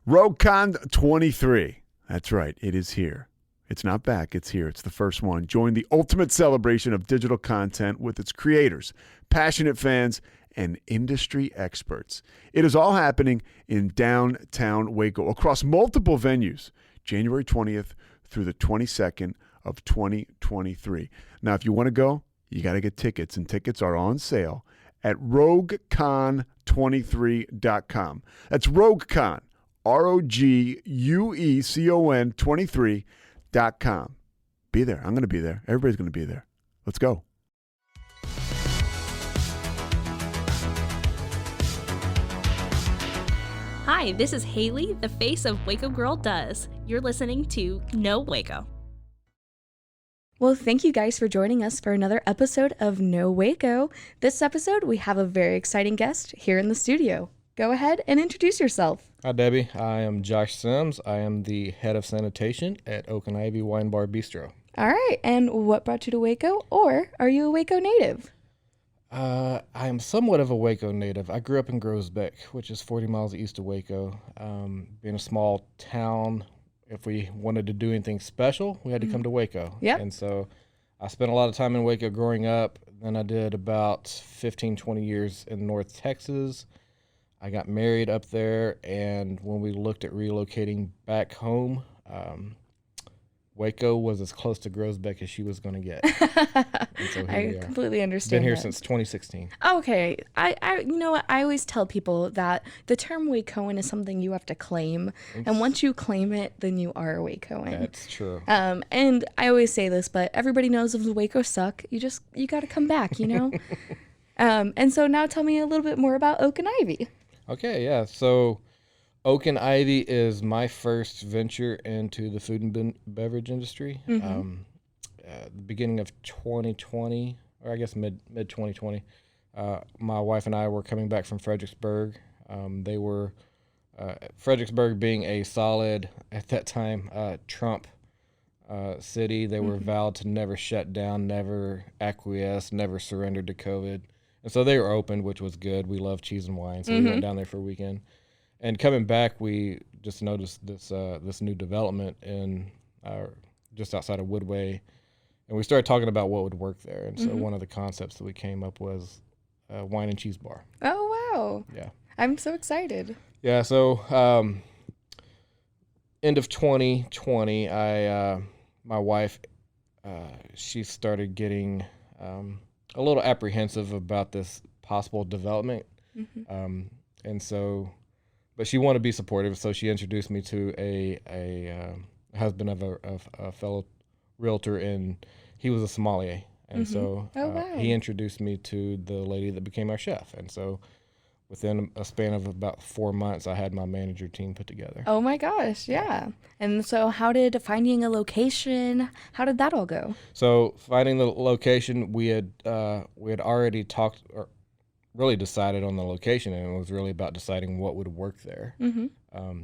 RogueCon 23. That's right. It is here. It's not back. It's here. It's the first one. Join the ultimate celebration of digital content with its creators, passionate fans, and industry experts. It is all happening in downtown Waco across multiple venues, January 20th through the 22nd of 2023. Now, if you want to go, you got to get tickets, and tickets are on sale at RogueCon23.com. That's RogueCon, RogueCon 23.com. Be there. I'm going to be there. Everybody's going to be there. Let's go. Hi, this is Haley, the face of Waco Girl Does. You're listening to No Waco. Well, thank you guys for joining us for another episode of No Waco. This episode, we have a very exciting guest here in the studio. Go ahead and introduce yourself. Hi, Debbie. I am Josh Sims. I am the head of sanitation at Oak and Ivy Wine Bar Bistro. All right, and what brought you to Waco, or are you a Waco native? I am somewhat of a Waco native. I grew up in Groesbeck, which is 40 miles east of Waco. Being a small town, if we wanted to do anything special, we had to come to Waco. Yep. And so I spent a lot of time in Waco growing up. Then I did about 15, 20 years in North Texas. I got married up there, and when we looked at relocating back home, Waco was as close to Groesbeck as she was going to get. And so I completely understand. Been here that. since 2016. Okay, you know what? I always tell people that the term Wacoan is something you have to claim, and once you claim it, then you are a Wacoan. That's true. And I always say this, but everybody knows if the Waco suck, you got to come back, you know. And so now tell me a little bit more about Oak and Ivy. Okay, yeah. So Oak and Ivy is my first venture into the food and beverage industry. The beginning of 2020, or I guess mid 2020, my wife and I were coming back from Fredericksburg. They were Fredericksburg being a solid, at that time, Trump city. They were vowed to never shut down, never acquiesce, never surrender to COVID. And so they were open, which was good. We love cheese and wine, so we went down there for a weekend. And coming back, we just noticed this new development in just outside of Woodway, and we started talking about what would work there. And so one of the concepts that we came up was a wine and cheese bar. Oh wow! Yeah, I'm so excited. yeah. So end of 2020, my wife, she started getting a little apprehensive about this possible development, and so. But she wanted to be supportive, so she introduced me to a husband of a fellow realtor, and he was a sommelier. And so he introduced me to the lady that became our chef. And so within a span of about 4 months, I had my manager team put together. Oh my gosh, yeah. And so how did finding a location, how did that all go? So finding the location, we had already talked or really decided on the location, and it was really about deciding what would work there.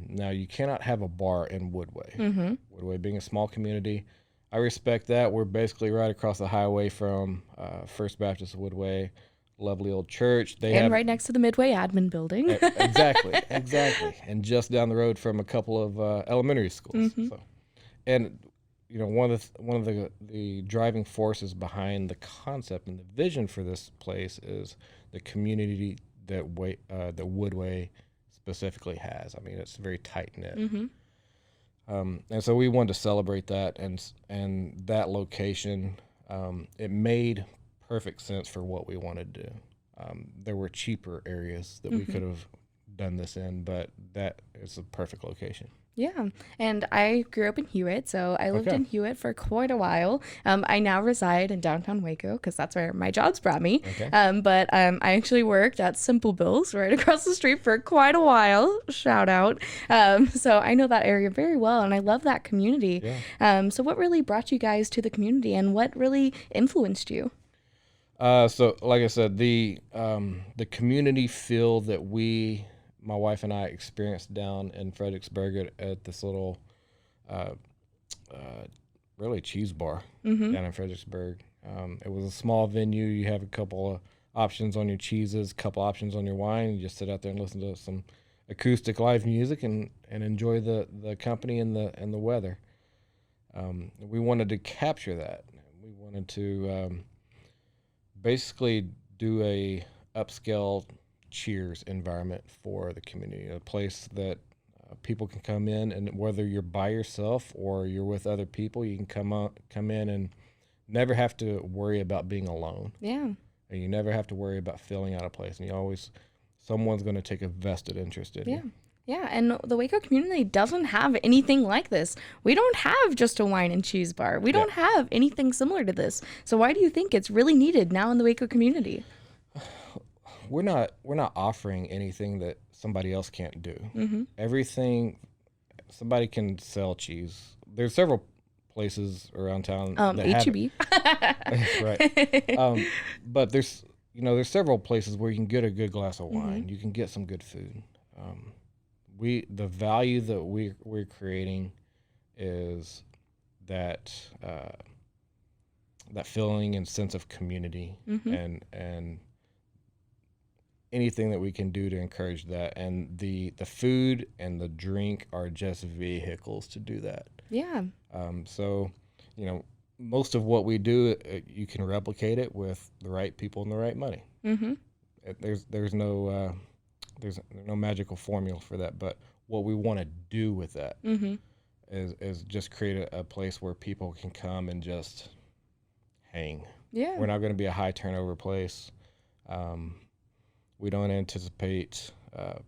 Now, you cannot have a bar in Woodway. Woodway being a small community, I respect that. We're basically right across the highway from First Baptist Woodway, lovely old church. Right next to the Midway admin building. Exactly. And just down the road from a couple of elementary schools. So, and you know, one of the driving forces behind the concept and the vision for this place is the community that Woodway specifically has. I mean, it's very tight knit, and so we wanted to celebrate that, and that location, it made perfect sense for what we wanted to do. There were cheaper areas that we could have done this in, but that is a perfect location. Yeah, and I grew up in Hewitt, so I lived in Hewitt for quite a while. I now reside in downtown Waco because that's where my jobs brought me. But I actually worked at Simple Bills right across the street for quite a while. Shout out. So I know that area very well, and I love that community. So what really brought you guys to the community, and what really influenced you? So like I said, the community feel that my wife and I experienced down in Fredericksburg at this little, really cheese bar down in Fredericksburg. It was a small venue. You have a couple of options on your cheeses, a couple options on your wine. You just sit out there and listen to some acoustic live music and enjoy the company and the weather. We wanted to capture that. We wanted to basically do a upscale cheers environment for the community, a place that people can come in, and whether you're by yourself or you're with other people, you can come in and never have to worry about being alone. Yeah. And you never have to worry about filling out a place. And someone's going to take a vested interest in you. Yeah, and the Waco community doesn't have anything like this. We don't have just a wine and cheese bar. We don't have anything similar to this. So why do you think it's really needed now in the Waco community? We're not offering anything that somebody else can't do. Everything, somebody can sell cheese. There's several places around town that H-E-B. Right. But there's several places where you can get a good glass of wine. You can get some good food. The value that we're creating is that feeling and sense of community, and anything that we can do to encourage that. And the food and the drink are just vehicles to do that. Yeah. So, most of what we do, you can replicate it with the right people and the right money. There's no magical formula for that, but what we want to do with that is just create a place where people can come and just hang. Yeah. We're not going to be a high turnover place. We don't anticipate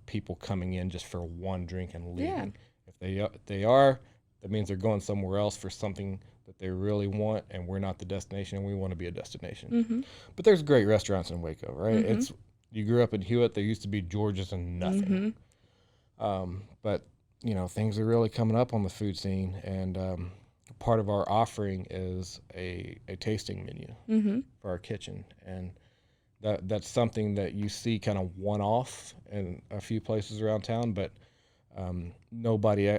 people coming in just for one drink and leaving. If they are, that means they're going somewhere else for something that they really want, and we're not the destination, and we want to be a destination. But there's great restaurants in Waco, right? You grew up in Hewitt, there used to be George's and nothing. But, things are really coming up on the food scene, and part of our offering is a tasting menu for our kitchen. And that's something that you see kind of one-off in a few places around town, but nobody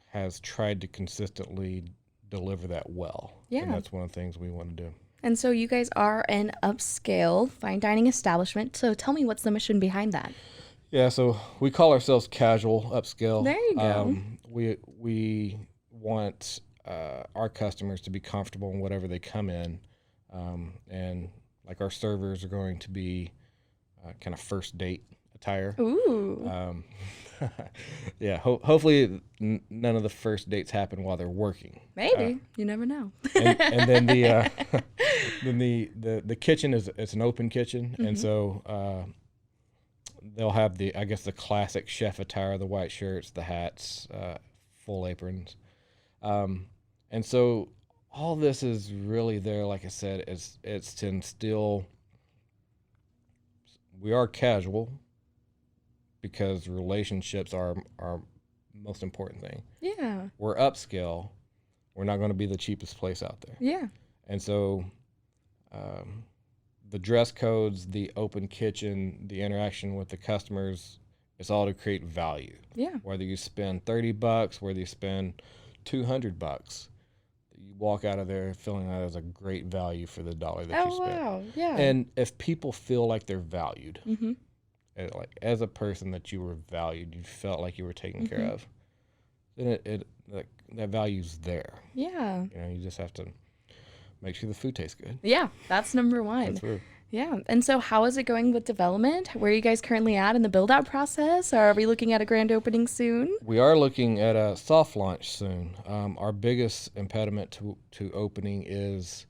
has tried to consistently deliver that well. Yeah. And that's one of the things we want to do. And so you guys are an upscale fine dining establishment. So tell me, what's the mission behind that? Yeah, so we call ourselves casual upscale. There you go. We want our customers to be comfortable in whatever they come in, and like our servers are going to be kind of first date attire. Ooh. Yeah, hopefully none of the first dates happen while they're working. Maybe. You never know. and then the kitchen it's an open kitchen, and so they'll have the classic chef attire, the white shirts, the hats, full aprons, and so all this is really there. Like I said, it's to instill. We are casual because relationships are our most important thing. Yeah. We're upscale. We're not going to be the cheapest place out there. Yeah. And so the dress codes, the open kitchen, the interaction with the customers, it's all to create value. Yeah. Whether you spend $30, whether you spend $200, you walk out of there feeling that is a great value for the dollar that you spent. Oh, wow. Yeah. And if people feel like they're valued, like as a person that you were valued, you felt like you were taken care of, then that value's there. Yeah. You just have to make sure the food tastes good. Yeah, that's number one. That's where. Yeah. And so how is it going with development? Where are you guys currently at in the build out process? Or are we looking at a grand opening soon? We are looking at a soft launch soon. Our biggest impediment to opening is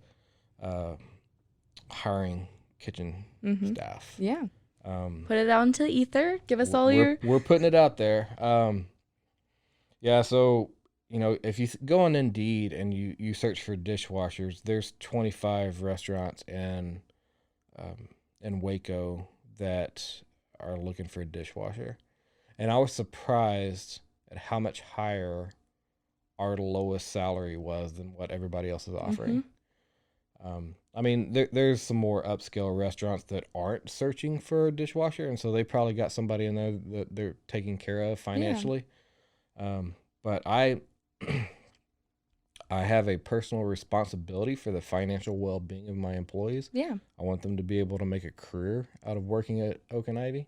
hiring kitchen staff. Yeah. Put it out into the ether. Give us all We're putting it out there. Yeah, so if you go on Indeed and you search for dishwashers, there's 25 restaurants in Waco that are looking for a dishwasher, and I was surprised at how much higher our lowest salary was than what everybody else is offering. I mean, there's some more upscale restaurants that aren't searching for a dishwasher, and so they probably got somebody in there that they're taking care of financially. But I have a personal responsibility for the financial well-being of my employees. Yeah. I want them to be able to make a career out of working at Oak and Ivy.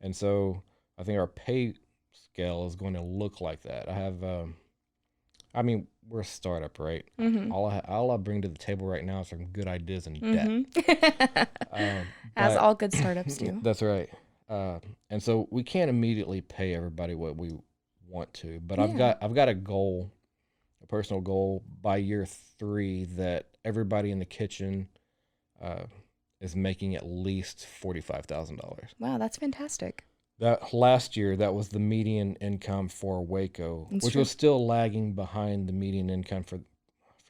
And so I think our pay scale is going to look like that. I have, I mean, we're a startup, right? Mm-hmm. All I bring to the table right now is some good ideas and debt. Mm-hmm. As all good startups do. That's right. And so we can't immediately pay everybody what we want to, but I've got a goal, a personal goal by year 3 that everybody in the kitchen is making at least $45,000. Wow, that's fantastic. That last year, that was the median income for Waco, which was still lagging behind the median income for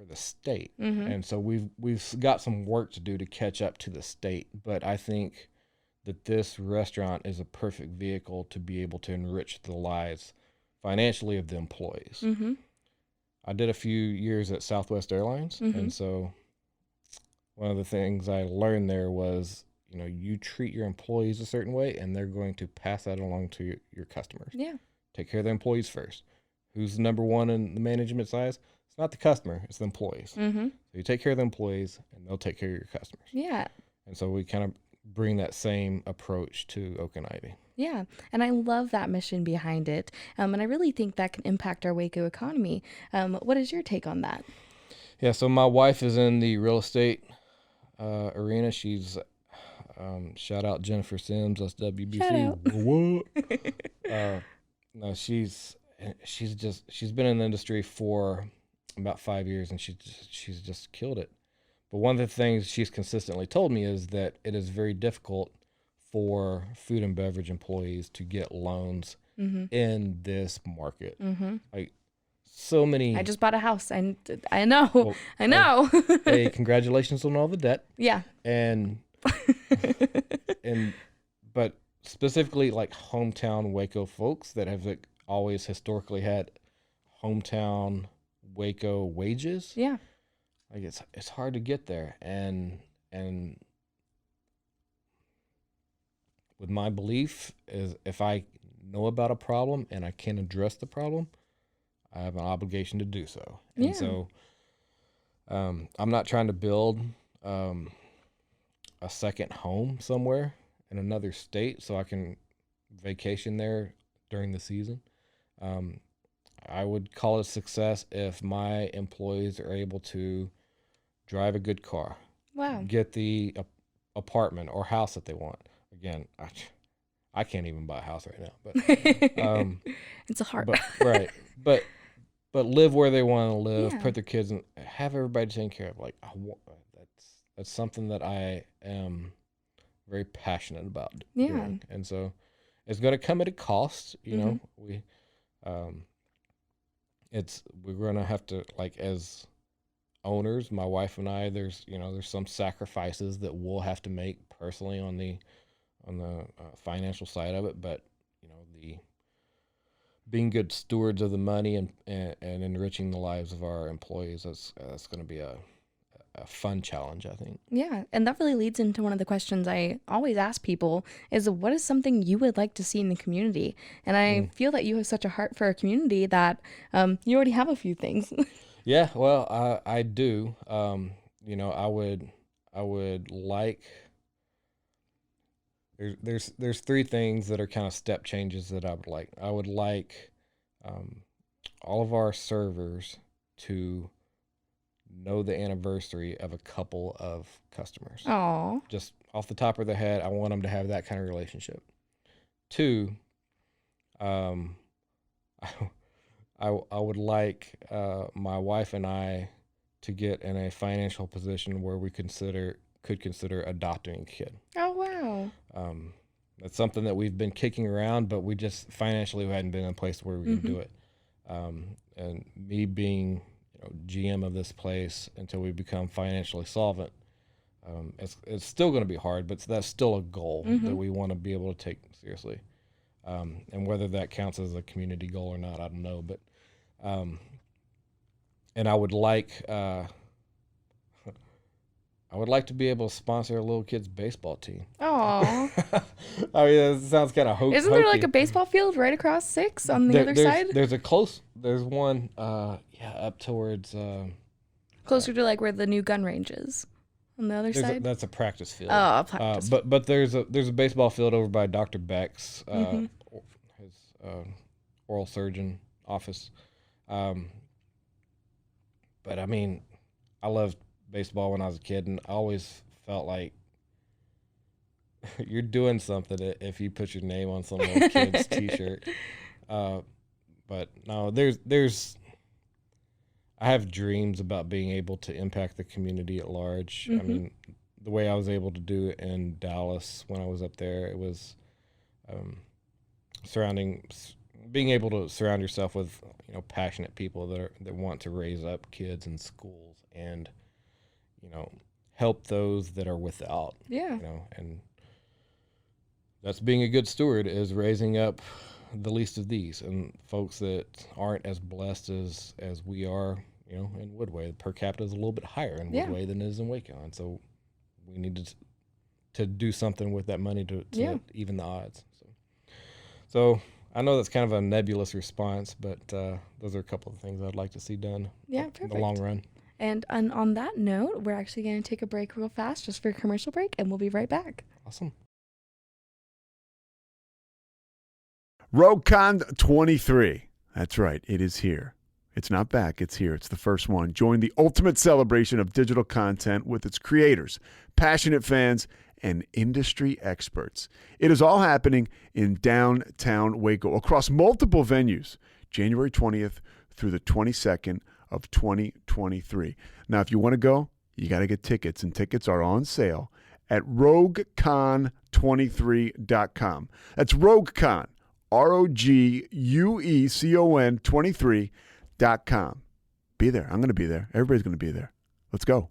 the state. Mm-hmm. And so we've got some work to do to catch up to the state. But I think that this restaurant is a perfect vehicle to be able to enrich the lives financially of the employees. Mm-hmm. I did a few years at Southwest Airlines, Mm-hmm. and so one of the things I learned there was, you treat your employees a certain way, and they're going to pass that along to your customers. Yeah. Take care of the employees first. Who's number one in the management size? It's not the customer, it's the employees. Mm-hmm. So you take care of the employees, and they'll take care of your customers. Yeah. And so we kind of bring that same approach to Oak and Ivy. Yeah, and I love that mission behind it, and I really think that can impact our Waco economy. What is your take on that? Yeah, so my wife is in the real estate arena. She's shout out Jennifer Sims, that's WBC. Shout out. What? No, she's been in the industry for about 5 years, and she's just killed it. But one of the things she's consistently told me is that it is very difficult for food and beverage employees to get loans in this market. Mm-hmm. Like so many. I just bought a house. I know. Well, I know. Hey, congratulations on all the debt. Yeah. But specifically like hometown Waco folks that have always historically had hometown Waco wages. Yeah. Like it's hard to get there, and with my belief is if I know about a problem and I can address the problem, I have an obligation to do so. And so I'm not trying to build a second home somewhere in another state so I can vacation there during the season. I would call it a success if my employees are able to drive a good car, Wow. get the apartment or house that they want. Again, I can't even buy a house right now, but It's a hard. right. But live where they want to live, Yeah. put their kids in, have everybody taken care of. Like that's something that I am very passionate about doing. And so it's going to come at a cost, you know. We're going to have to, like, as owners, my wife and I, there's some sacrifices that we'll have to make personally on the financial side of it, but the being good stewards of the money and enriching the lives of our employees, that's going to be a fun challenge, I think. Yeah, and that really leads into one of the questions I always ask people is, what is something you would like to see in the community? And I feel that you have such a heart for our community that you already have a few things. Yeah, well, I I would like. There's three things that are kind of step changes that I would like. I would like all of our servers to know the anniversary of a couple of customers. Aw. Just off the top of their head, I want them to have that kind of relationship. Two, I would like my wife and I to get in a financial position where we could consider adopting a kid. Oh, wow. That's something that we've been kicking around, but we just financially hadn't been in a place where we can do it. And me being GM of this place until we become financially solvent, it's still going to be hard, but that's still a goal that we want to be able to take seriously. And whether that counts as a community goal or not, I don't know. But and I would like to be able to sponsor a little kid's baseball team. Aw. I mean, that sounds kind of hokey. Isn't there like a baseball field right across 6 on the other side? There's one, up towards. Closer to like where the new gun range is. On the other side? That's a practice field. Oh, a practice but there's a baseball field over by Dr. Beck's oral surgeon office. But I mean, I loved baseball when I was a kid, and I always felt like you're doing something if you put your name on some little kid's T-shirt. But no, there's. I have dreams about being able to impact the community at large. I mean, the way I was able to do it in Dallas when I was up there, it was being able to surround yourself with passionate people that want to raise up kids in schools and help those that are without. Yeah. And that's being a good steward, is raising up the least of these and folks that aren't as blessed as we are. In Woodway, per capita is a little bit higher in Woodway than it is in Waco, and so we need to do something with that money to even the odds. So I know that's kind of a nebulous response, but those are a couple of things I'd like to see done in the long run. And on that note, we're actually going to take a break real fast just for a commercial break, and we'll be right back. Awesome. RogueCon 23. That's right. It is here. It's not back. It's here. It's the first one. Join the ultimate celebration of digital content with its creators, passionate fans, and industry experts. It is all happening in downtown Waco across multiple venues, January 20th through the 22nd of 2023. Now, if you want to go, you got to get tickets, and tickets are on sale at RogueCon23.com. That's RogueCon, RogueCon 23.com. Be there. I'm going to be there. Everybody's going to be there. Let's go.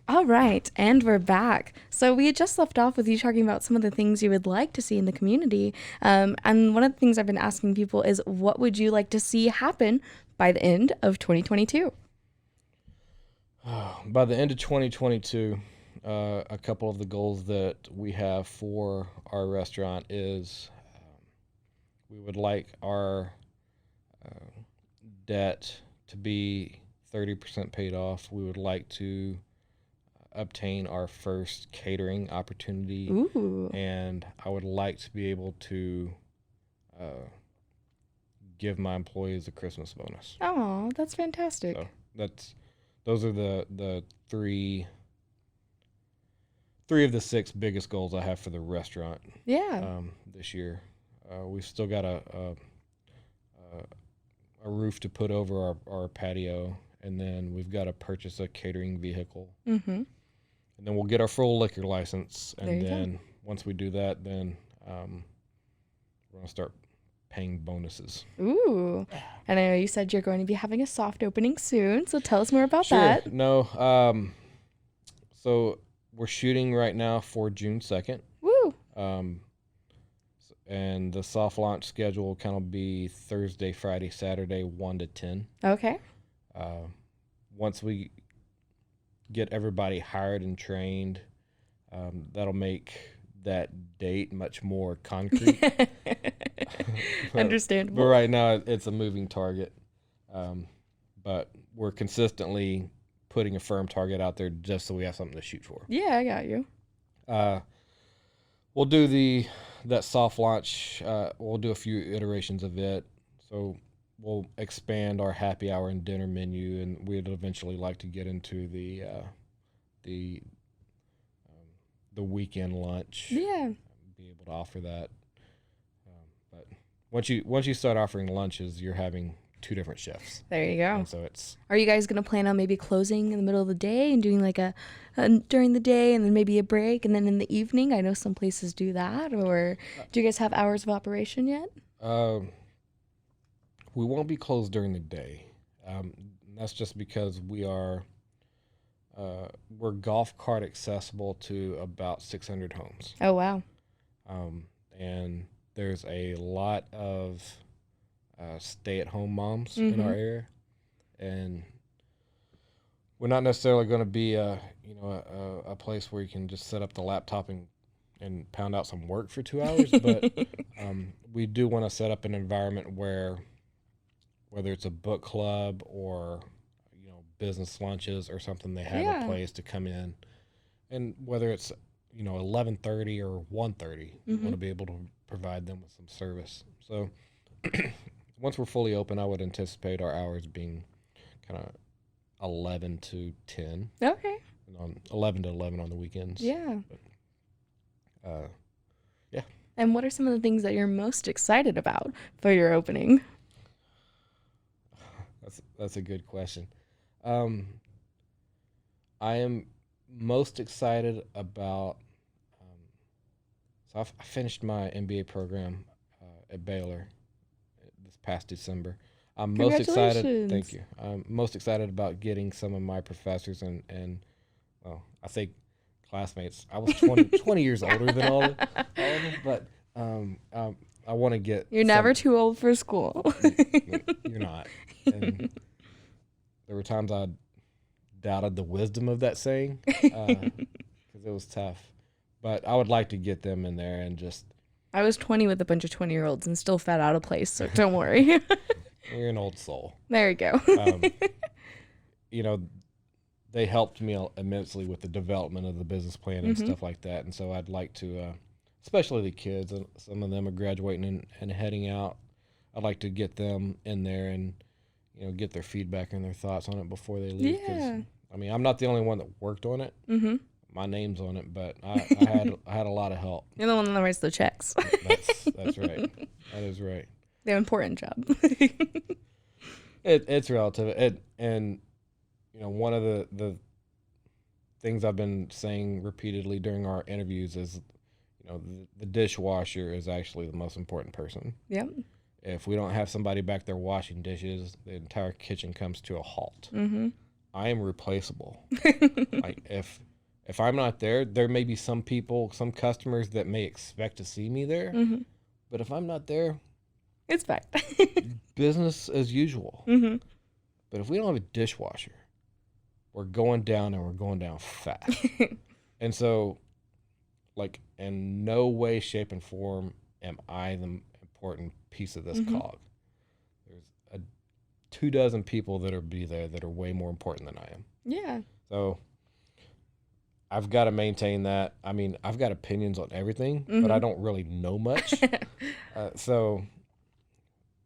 All right, and we're back. So we had just left off with you talking about some of the things you would like to see in the community. And one of the things I've been asking people is, what would you like to see happen by the end of 2022? By the end of 2022, a couple of the goals that we have for our restaurant is we would like our debt to be 30% paid off. We would like to obtain our first catering opportunity. Ooh. And I would like to be able to give my employees a Christmas bonus. Oh, that's fantastic. So those are the three of the 6 biggest goals I have for the restaurant. Yeah. This year. We've still got a roof to put over our patio, and then we've got to purchase a catering vehicle. Mm-hmm. And then we'll get our full liquor license, and then once we do that, then we're going to start paying bonuses. Ooh. And I know you said you're going to be having a soft opening soon, so tell us more about Sure. that. No. So we're shooting right now for June 2nd. Woo. And the soft launch schedule will kind of be Thursday, Friday, Saturday, 1 to 10. Okay. Once we get everybody hired and trained, that'll make that date much more concrete. Understandable. But right now, it's a moving target. But we're consistently putting a firm target out there just so we have something to shoot for. Yeah, I got you. We'll do that soft launch. We'll do a few iterations of it. So we'll expand our happy hour and dinner menu, and we'd eventually like to get into the weekend lunch. Yeah. Be able to offer that. But once you start offering lunches, you're having 2 different shifts. There you go. And so it's. Are you guys going to plan on maybe closing in the middle of the day and doing like a during the day and then maybe a break and then in the evening? I know some places do that. Or do you guys have hours of operation yet? We won't be closed during the day. That's just because we're golf cart accessible to about 600 homes. Oh, wow. And there's a lot of stay-at-home moms in our area, and we're not necessarily going to be a place where you can just set up the laptop and pound out some work for 2 hours, but we do want to set up an environment where, whether it's a book club or business lunches or something, they have a place to come in, and whether it's 11:30 or 1:30, we want to be able provide them with some service. So once we're fully open, I would anticipate our hours being kind of 11 to 10. Okay. And on 11 to 11 on the weekends. Yeah. But, yeah. And what are some of the things that you're most excited about for your opening? That's a good question. I am most excited about. So I finished my MBA program at Baylor this past December. I'm most excited. Thank you. I'm most excited about getting some of my professors and well, I say classmates. I was 20 years older than all of them, but I want to get. You're never too old for school. You're not. And there were times I doubted the wisdom of that saying because it was tough. But I would like to get them in there and just. I was 20 with a bunch of 20-year-olds and still fat out of place, so don't worry. You're an old soul. There you go. They helped me immensely with the development of the business plan and stuff like that. And so I'd like to, especially the kids, some of them are graduating and heading out. I'd like to get them in there and, get their feedback and their thoughts on it before they leave. Yeah. I mean, I'm not the only one that worked on it. Mm-hmm. My name's on it, but I had a lot of help. You're the one that writes the checks. That's right. That is right. The important job. It's relative. And one of the things I've been saying repeatedly during our interviews is, the dishwasher is actually the most important person. Yep. If we don't have somebody back there washing dishes, the entire kitchen comes to a halt. Mm-hmm. I am replaceable. Like if I'm not there, there may be some people, some customers that may expect to see me there. Mm-hmm. But if I'm not there, it's fine. business as usual. Mm-hmm. But if we don't have a dishwasher, we're going down and we're going down fast. And so, like, in no way, shape, and form am I the important piece of this cog. There's 24 people that be there that are way more important than I am. Yeah. So I've got to maintain that. I mean, I've got opinions on everything, but I don't really know much. So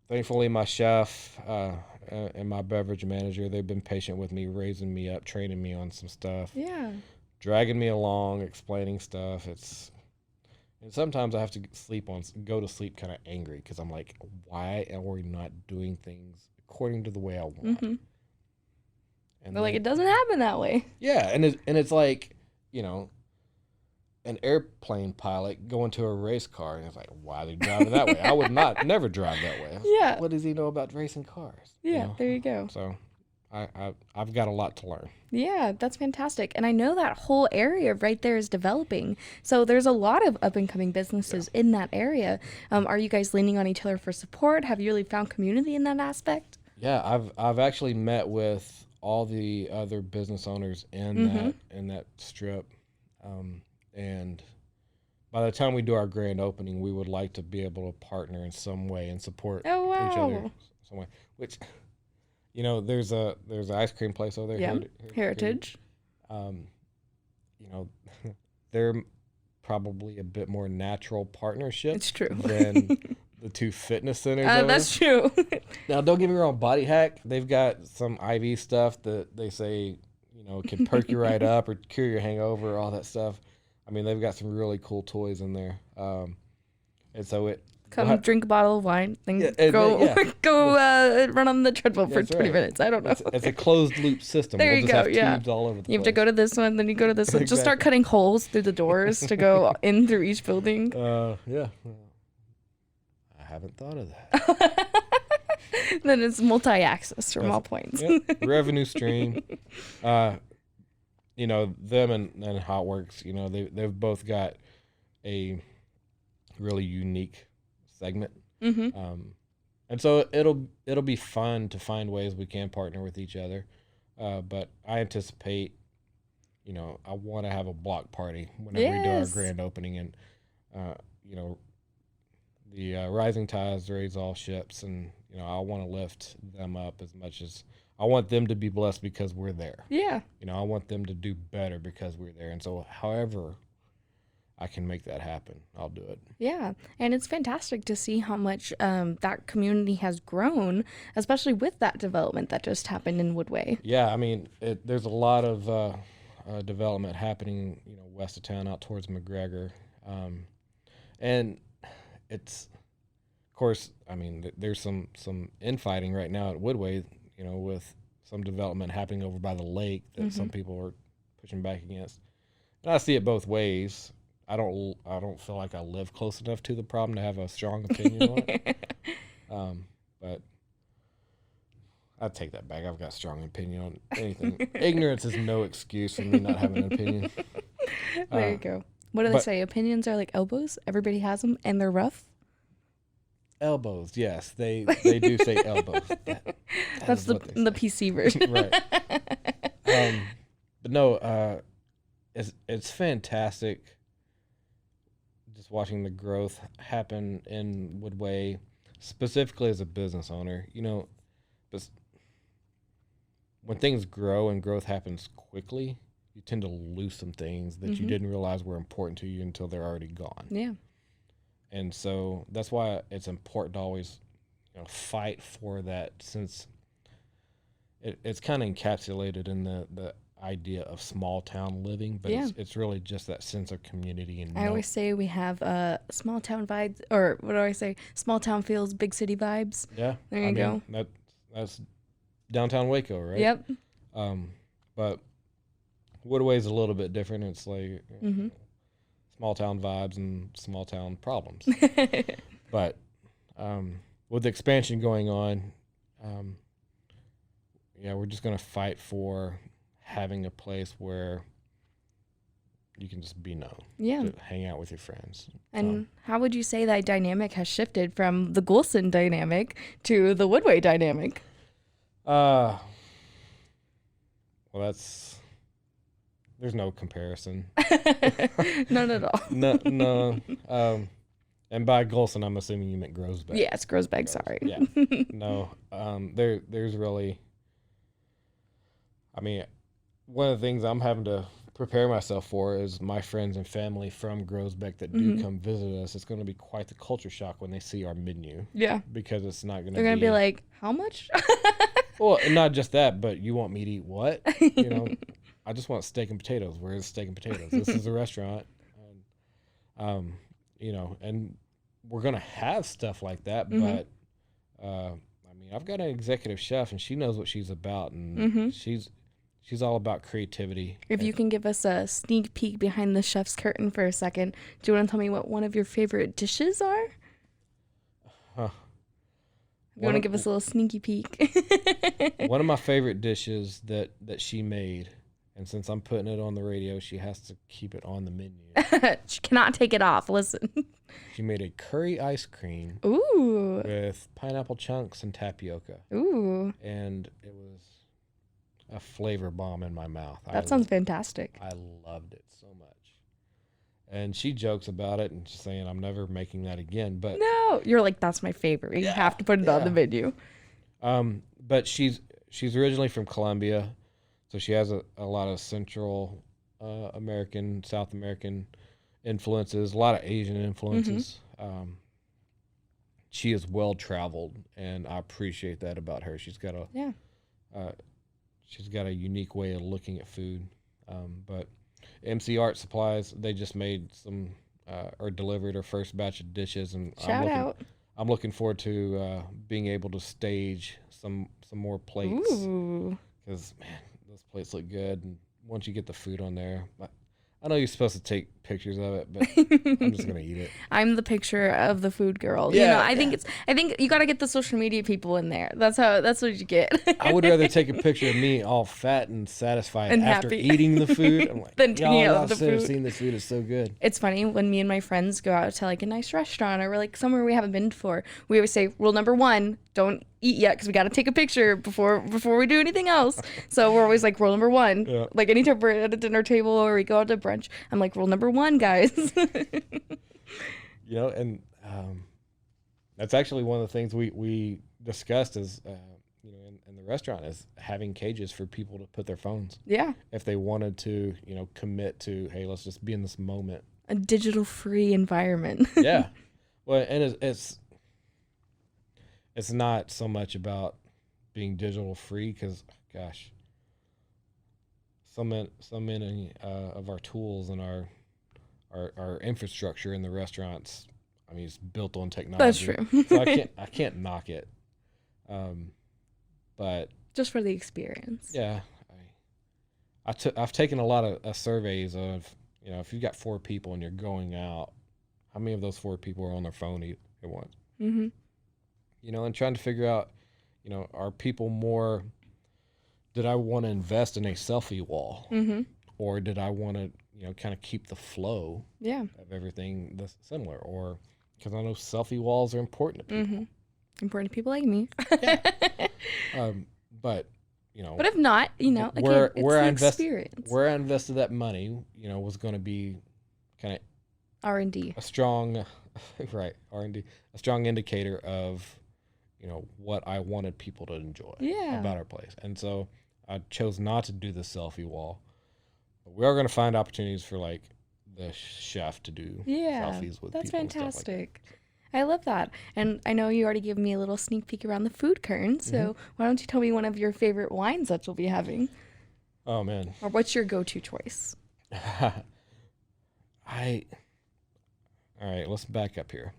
thankfully, my chef and my beverage manager, they've been patient with me, raising me up, training me on some stuff. Yeah. Dragging me along, explaining stuff. And sometimes I have to go to sleep kind of angry because I'm like, why are we not doing things according to the way I want? Mm-hmm. And But like, it doesn't happen that way. Yeah, and it's like, an airplane pilot going to a race car, and it's like, why are they driving that way? I would never drive that way. Yeah. What does he know about racing cars? Yeah, there you go. So I've got a lot to learn. Yeah, that's fantastic. And I know that whole area right there is developing. So there's a lot of up and coming businesses in that area. Are you guys leaning on each other for support? Have you really found community in that aspect? Yeah, I've actually met with all the other business owners in that strip. And by the time we do our grand opening, we would like to be able to partner in some way and support each other some way. Which, there's an ice cream place over there. Yeah, Heritage. They're probably a bit more natural partnership. It's true. Than the two fitness centers. That's true. Now, don't get me wrong, Body Hack, they've got some IV stuff that they say, can perk you right up or cure your hangover, all that stuff. I mean, they've got some really cool toys in there. And so drink a bottle of wine, then go run on the treadmill for 20 minutes. I don't know. It's a closed loop system. There you go. Yeah. Tubes all over the place. You have to go to this one, then you go to this one. Just start cutting holes through the doors to go in through each building. Yeah. I haven't thought of that. Then it's multi-access from all points. Revenue stream. Them and how it works. They've both got a really unique segment. And so it'll be fun to find ways we can partner with each other. But I anticipate, I want to have a block party whenever we do our grand opening, and the rising tides raise all ships, and I want to lift them up as much as I want them to be blessed because we're there. Yeah. I want them to do better because we're there. And so, however I can make that happen, I'll do it. Yeah, and it's fantastic to see how much that community has grown, especially with that development that just happened in Woodway. Yeah, I mean, there's a lot of development happening, west of town, out towards McGregor, and it's, of course, I mean, there's some infighting right now at Woodway, with some development happening over by the lake that some people are pushing back against. And I see it both ways. I don't feel like I live close enough to the problem to have a strong opinion on it. But I take that back. I've got a strong opinion on anything. Ignorance is no excuse for me not having an opinion. There you go. What do they say? Opinions are like elbows. Everybody has them, and they're rough. Elbows, yes, they do say elbows. That's the PC version, right? But no, it's fantastic. Just watching the growth happen in Woodway, specifically as a business owner, but when things grow and growth happens quickly, you tend to lose some things that you didn't realize were important to you until they're already gone. Yeah. And so that's why it's important to always, fight for that, since it's kind of encapsulated in the idea of small town living, but it's really just that sense of community. And I always say we have small town vibes, or what do I say? Small town feels, big city vibes. Yeah, there you go. That's downtown Waco, right? Yep. But Woodway's a little bit different. It's like small town vibes and small town problems. But with the expansion going on, we're just going to fight for having a place where you can just be known. Yeah. To hang out with your friends. And how would you say that dynamic has shifted from the Golson dynamic to the Woodway dynamic? Well, there's no comparison. None at all. No. And by Golson, I'm assuming you meant Grosbeck. Yeah, it's Grosbeck, sorry. Yeah. No. There's really, I mean, one of the things I'm having to prepare myself for is my friends and family from Grosbeck that do come visit us. It's going to be quite the culture shock when they see our menu. Yeah. Because it's not going to be. They're going to be like, how much? Well, not just that, but you want me to eat what? I just want steak and potatoes. Where's steak and potatoes? This is a restaurant. And, and we're going to have stuff like that. But, I've got an executive chef, and she knows what she's about. And she's all about creativity. If you can give us a sneak peek behind the chef's curtain for a second, do you want to tell me what one of your favorite dishes are? You want to give us a little sneaky peek? One of my favorite dishes that she made, and since I'm putting it on the radio, she has to keep it on the menu. She cannot take it off. Listen. She made a curry ice cream. Ooh. With pineapple chunks and tapioca. Ooh. And it was a flavor bomb in my mouth. That sounds fantastic. I loved it so much. And she jokes about it and she's saying, I'm never making that again. But no, you're like, that's my favorite. You have to put it on the menu. But she's originally from Colombia, so she has a lot of Central American, South American influences, a lot of Asian influences. She is well traveled, and I appreciate that about her. She's got a unique way of looking at food. But MC Art Supplies, they just made some or delivered her first batch of dishes, and I'm looking forward to being able to stage some more plates. Because man, those plates look good, and once you get the food on there, I know you're supposed to take pictures of it, but I'm just gonna eat it. I'm the picture of the food girl. Yeah, I think you gotta get the social media people in there. That's what you get. I would rather take a picture of me all fat and satisfied and after happy. Eating the food. I'm like, than taking out the food. I've seen this food. It's so good. It's funny when me and my friends go out to like a nice restaurant or we're like somewhere we haven't been before. We always say rule number 1: don't eat yet because we got to take a picture before we do anything else. So we're always like rule number 1. Like anytime we're at a dinner table or we go out to brunch, I'm like rule number 1, guys. And that's actually one of the things we discussed is in the restaurant is having cages for people to put their phones. Yeah. If they wanted to, commit to, hey, let's just be in this moment a digital-free environment. Yeah. Well, and it's not so much about being digital free because, gosh, so many of our tools and our infrastructure in the restaurants, I mean, it's built on technology. That's true. So I can't knock it. But just for the experience. Yeah, I've taken a lot of surveys of, if you've got 4 people and you're going out, how many of those 4 people are on their phone at once? Mm-hmm. And trying to figure out, are people more, did I want to invest in a selfie wall? Mm-hmm. Or did I want to, kind of keep the flow of everything that's similar? Or, because I know selfie walls are important to people. Mm-hmm. Important to people like me. Yeah. But, But if not, again, it's the experience. Where I invested that money, was going to be kind of R&D. a strong, right, R&D, a strong indicator of, what I wanted people to enjoy about our place. And so I chose not to do the selfie wall. But we are going to find opportunities for like the chef to do selfies with that's people. Fantastic. And stuff like that. I love that. And I know you already gave me a little sneak peek around the food kern. So why don't you tell me one of your favorite wines that you'll be having? Oh, man. Or what's your go-to choice? All right, let's back up here.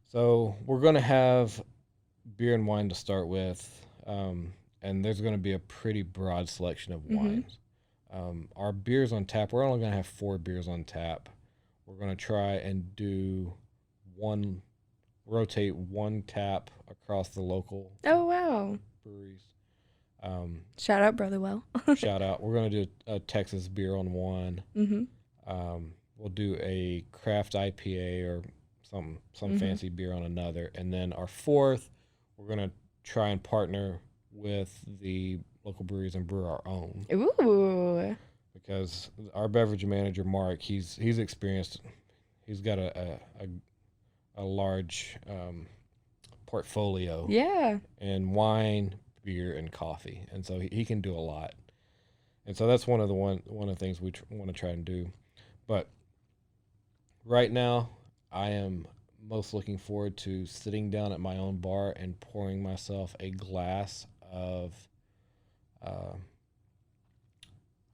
So we're going to have beer and wine to start with, and there's going to be a pretty broad selection of wines. Our beers on tap, we're only going to have 4 beers on tap. We're going to try and rotate one tap across the local breweries. Shout out Brotherwell. Shout out. We're going to do a Texas beer on one. We'll do a craft IPA or some fancy beer on another. And then our 4th, we're going to try and partner with the local breweries and brew our own. Ooh. Because our beverage manager, Mark, he's experienced. He's got a large portfolio. Yeah. In wine, beer, and coffee. And so he can do a lot. And so that's one of the things we want to try and do. But right now, I am most looking forward to sitting down at my own bar and pouring myself a glass of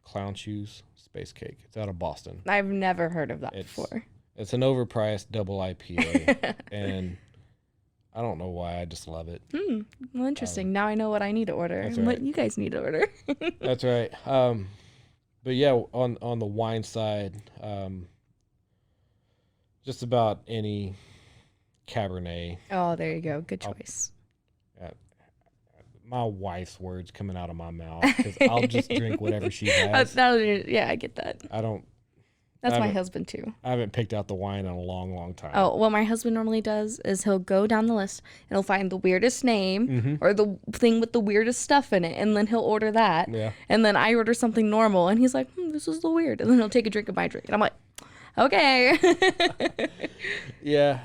Clown Shoes Space Cake. It's out of Boston. I've never heard of that before. It's an overpriced double IPA, and I don't know why. I just love it. Well, interesting. Now I know what I need to order and what you guys need to order. That's right. But yeah, on the wine side, just about any Cabernet. Oh, there you go. Good choice. My wife's words coming out of my mouth because I'll just drink whatever she has. Yeah, I get that. That's my husband too. I haven't picked out the wine in a long, long time. Oh, what my husband normally does is he'll go down the list and he'll find the weirdest name or the thing with the weirdest stuff in it, and then he'll order that. Yeah. And then I order something normal, and he's like, "This is the weird," and then he'll take a drink of my drink, and I'm like, "Okay." Yeah,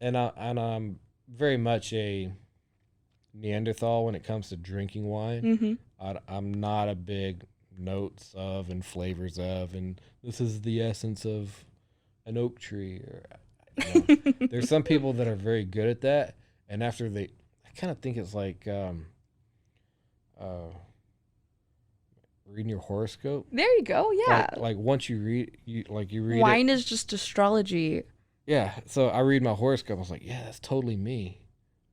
and I'm very much a Neanderthal when it comes to drinking wine. I'm not a big notes of and flavors of, and this is the essence of an oak tree. Or there's some people that are very good at that, and after I kind of think it's like reading your horoscope. There you go. Yeah. Like once you read wine is just astrology. Yeah. So I read my horoscope. I was like, yeah, that's totally me.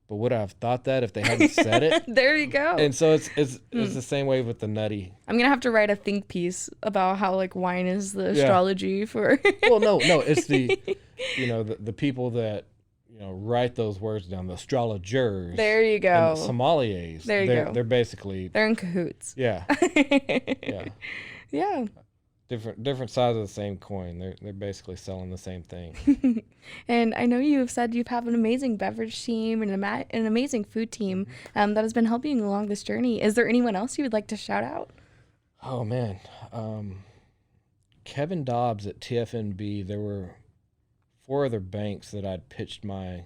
But would I have thought that if they hadn't said it? There you go. And so it's the same way with the nutty. I'm gonna have to write a think piece about how like wine is the astrology for. Well, no, it's the the people that write those words down, the astrologers. There you go. And the sommeliers. There you go. They're basically in cahoots. Yeah. Yeah. Yeah. Different sides of the same coin. They're basically selling the same thing. And I know you've said you have an amazing beverage team and an amazing food team that has been helping you along this journey. Is there anyone else you would like to shout out? Oh man, Kevin Dobbs at TFNB. There were 4 other banks that I'd pitched the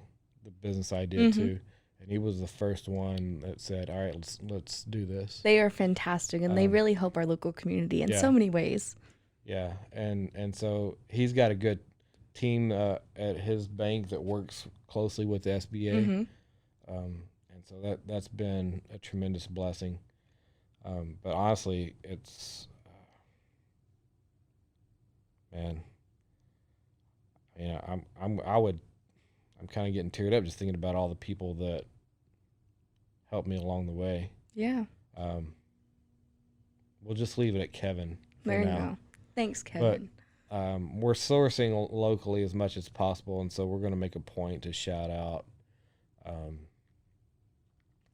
business idea to, and he was the first one that said, "All right, let's do this." They are fantastic, and they really help our local community in so many ways. Yeah, and so he's got a good team at his bank that works closely with the SBA, and so that's been a tremendous blessing. But honestly, it's man, I'm kind of getting teared up just thinking about all the people that helped me along the way. Yeah. We'll just leave it at Kevin for There you now. go. Thanks, Kevin. But we're sourcing locally as much as possible, and so we're going to make a point to shout out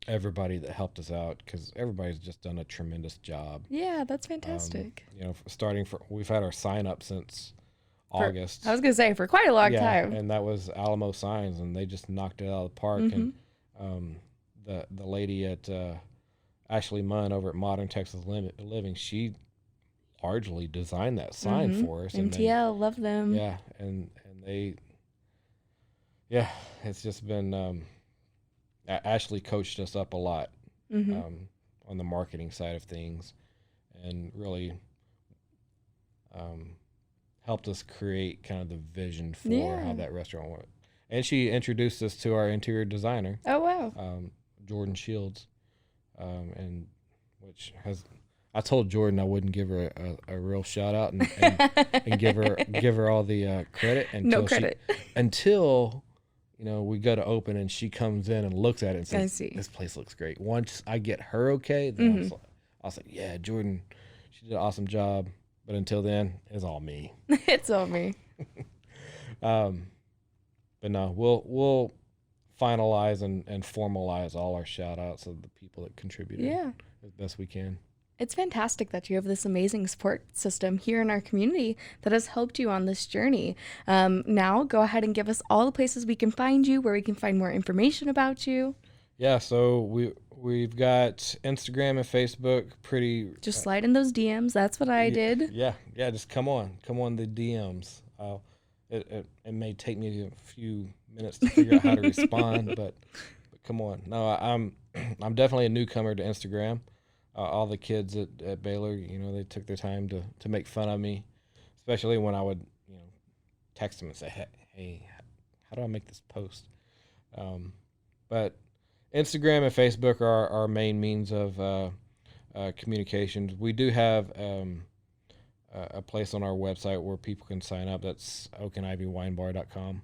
everybody that helped us out, because everybody's just done a tremendous job. Yeah, that's fantastic. We've had our sign up since August. I was going to say, for quite a long time. And that was Alamo Signs, and they just knocked it out of the park. And the lady at Ashley Munn over at Modern Texas Living, she largely designed that sign for us. MTL, love them. Yeah, and they, it's just been, Ashley coached us up a lot on the marketing side of things, and really helped us create kind of the vision for how that restaurant went. And she introduced us to our interior designer. Oh, wow. Jordan Shields, and which has, I told Jordan I wouldn't give her a real shout out and give her all the credit until we go to open and she comes in and looks at it and says, "This place looks great." Once I get her okay, then I was like, "Yeah, Jordan, she did an awesome job." But until then, it's all me. It's all me. But no, we'll finalize and formalize all our shout outs of the people that contributed as best we can. It's fantastic that you have this amazing support system here in our community that has helped you on this journey. Now, go ahead and give us all the places we can find you, where we can find more information about you. Yeah, so we've got Instagram and Facebook. Just slide in those DMs. That's what I did. Yeah. Just come on the DMs. It may take me a few minutes to figure out how to respond, but come on. No, I'm definitely a newcomer to Instagram. All the kids at Baylor, they took their time to make fun of me, especially when I would, text them and say, hey, how do I make this post? But Instagram and Facebook are our main means of communications. We do have a place on our website where people can sign up. That's oakandiveywinebar.com.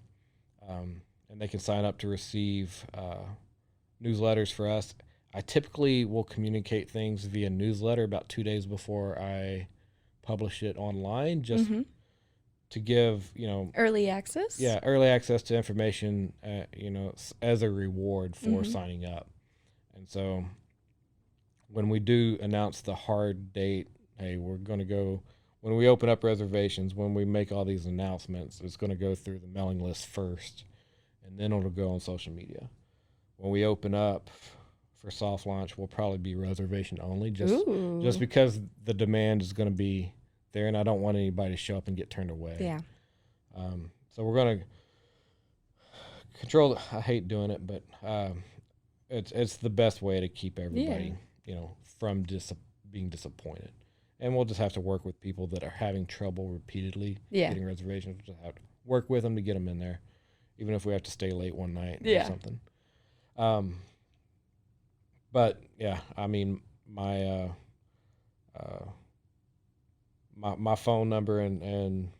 And they can sign up to receive newsletters for us. I typically will communicate things via newsletter about 2 days before I publish it online, just to give, early access. Yeah, early access to information, as a reward for signing up. And so when we do announce the hard date, hey, we're going to go, when we open up reservations, when we make all these announcements, it's going to go through the mailing list first, and then it'll go on social media. When we open up for soft launch, will probably be reservation only, just because the demand is going to be there, and I don't want anybody to show up and get turned away. Yeah. So we're going to control. I hate doing it, but it's the best way to keep everybody, from being disappointed. And we'll just have to work with people that are having trouble repeatedly getting reservations. We'll just have to work with them to get them in there, even if we have to stay late one night or something. But yeah, I mean, my my phone number and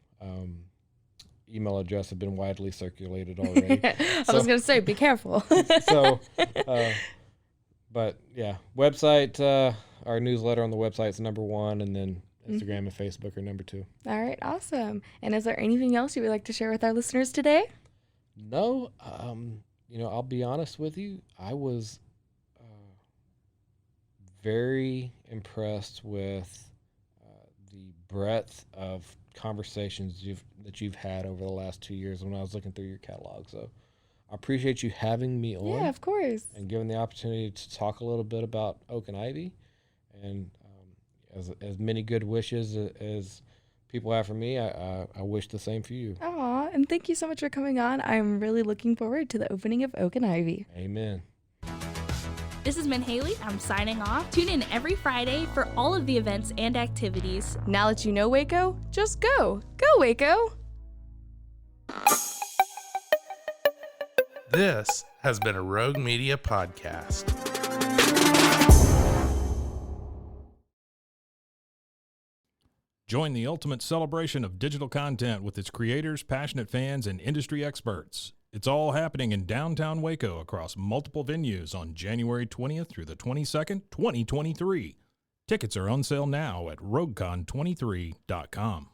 email address have been widely circulated already. I was going to say, be careful. But yeah, website, our newsletter on the website is number 1, and then Instagram and Facebook are number 2. All right, awesome. And is there anything else you would like to share with our listeners today? No, I'll be honest with you. I was very impressed with the breadth of conversations that you've had over the last 2 years when I was looking through your catalog. So I appreciate you having me on. Yeah, of course. And giving the opportunity to talk a little bit about Oak and Ivy, and as many good wishes as people have for me, I wish the same for you. Aw, and thank you so much for coming on. I'm really looking forward to the opening of Oak and Ivy. Amen. This has been Haley. I'm signing off. Tune in every Friday for all of the events and activities. Now that you know Waco, just go. Go, Waco. This has been a Rogue Media podcast. Join the ultimate celebration of digital content with its creators, passionate fans, and industry experts. It's all happening in downtown Waco across multiple venues on January 20th through the 22nd, 2023. Tickets are on sale now at roguecon23.com.